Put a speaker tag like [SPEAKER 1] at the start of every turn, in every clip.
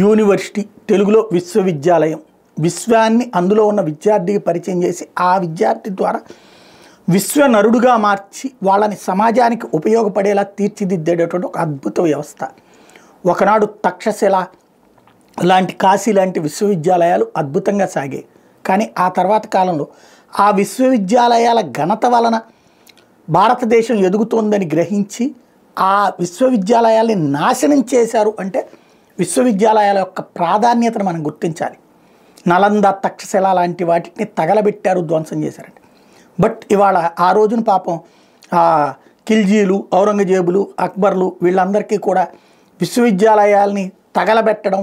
[SPEAKER 1] University తెలుగులో విశ్వవిద్యాలయం విశ్వాన్ని అందులో ఉన్న విద్యార్థికి పరిచయం చేసి ఆ విద్యార్థి ద్వారా విశ్వనరుడుగా మార్చి వాళ్ళని సమాజానికి ఉపయోగపడేలా తీర్చిదిద్దేటటువంటి ఒక అద్భుత వ్యవస్థ. ఒకనాడు తక్షశిల లాంటి కాశీ లాంటి విశ్వవిద్యాలయాలు అద్భుతంగా సాగాయి. కానీ ఆ తర్వాత కాలంలో ఆ విశ్వవిద్యాలయాల ఘనత వలన భారతదేశం ఎదుగుతోందని గ్రహించి ఆ విశ్వవిద్యాలయాల్ని నాశనం చేశారు. అంటే విశ్వవిద్యాలయాల యొక్క ప్రాధాన్యతను మనం గుర్తించాలి. నలంద తక్షశిల లాంటి వాటిని తగలబెట్టారు, ధ్వంసం చేశారండి. బట్ ఇవాళ ఆ రోజున పాపం ఖిల్జీలు, ఔరంగజేబులు, అక్బర్లు వీళ్ళందరికీ కూడా విశ్వవిద్యాలయాల్ని తగలబెట్టడం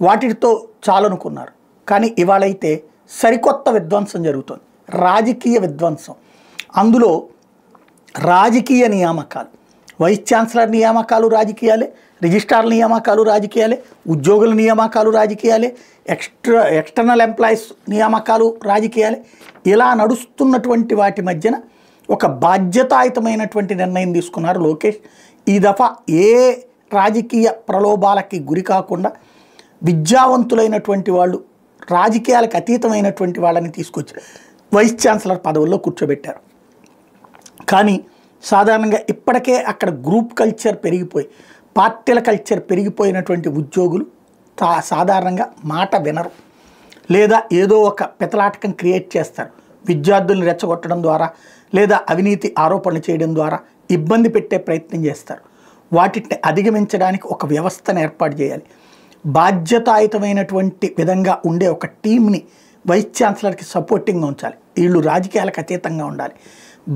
[SPEAKER 1] వాటితో చాలనుకున్నారు. కానీ ఇవాళైతే సరికొత్త విధ్వంసం జరుగుతుంది, రాజకీయ విధ్వంసం. అందులో రాజకీయ నియామకాలు, వైస్ ఛాన్సలర్ నియామకాలు రాజకీయాలే, రిజిస్ట్రార్ల నియామకాలు రాజకీయాలే, ఉద్యోగుల నియామకాలు రాజకీయాలే, ఎక్స్టర్నల్ ఎంప్లాయీస్ నియామకాలు రాజకీయాలే. ఇలా నడుస్తున్నటువంటి వాటి మధ్యన ఒక బాధ్యతాయుతమైనటువంటి నిర్ణయం తీసుకున్నారు లోకేష్. ఈ దఫా ఏ రాజకీయ ప్రలోభాలకి గురి కాకుండా విద్యావంతులైనటువంటి వాళ్ళు, రాజకీయాలకు అతీతమైనటువంటి వాళ్ళని తీసుకొచ్చి వైస్ ఛాన్సలర్ పదవుల్లో కూర్చోబెట్టారు. కానీ సాధారణంగా ఇప్పటికే అక్కడ గ్రూప్ కల్చర్ పెరిగిపోయి, పార్టీల కల్చర్ పెరిగిపోయినటువంటి ఉద్యోగులు సాధారణంగా మాట వినరు, లేదా ఏదో ఒక పెతలాటకం క్రియేట్ చేస్తారు. విద్యార్థుల్ని రెచ్చగొట్టడం ద్వారా లేదా అవినీతి ఆరోపణలు చేయడం ద్వారా ఇబ్బంది పెట్టే ప్రయత్నం చేస్తారు. వాటిని అధిగమించడానికి ఒక వ్యవస్థను ఏర్పాటు చేయాలి. బాధ్యతాయుతమైనటువంటి విధంగా ఉండే ఒక టీంని వైస్ ఛాన్సలర్కి సపోర్టింగ్గా ఉంచాలి. వీళ్ళు రాజకీయాలకు అతీతంగా ఉండాలి.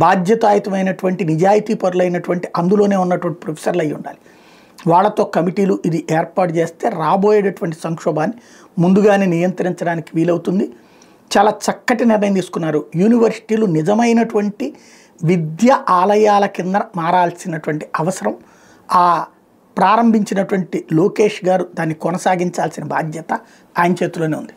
[SPEAKER 1] బాధ్యతాయుతమైనటువంటి నిజాయితీ పరులైనటువంటి అందులోనే ఉన్నటువంటి ప్రొఫెసర్లు అయి ఉండాలి. వాళ్ళతో కమిటీలు ఇది ఏర్పాటు చేస్తే రాబోయేటటువంటి సంక్షోభాన్ని ముందుగానే నియంత్రించడానికి వీలవుతుంది. చాలా చక్కటి నిర్ణయం తీసుకున్నారు. యూనివర్సిటీలు నిజమైనటువంటి విద్య ఆలయాల కింద మారాల్సినటువంటి అవసరం ప్రారంభించినటువంటి లోకేష్ గారు దాన్ని కొనసాగించాల్సిన బాధ్యత ఆయన చేతిలోనే ఉంది.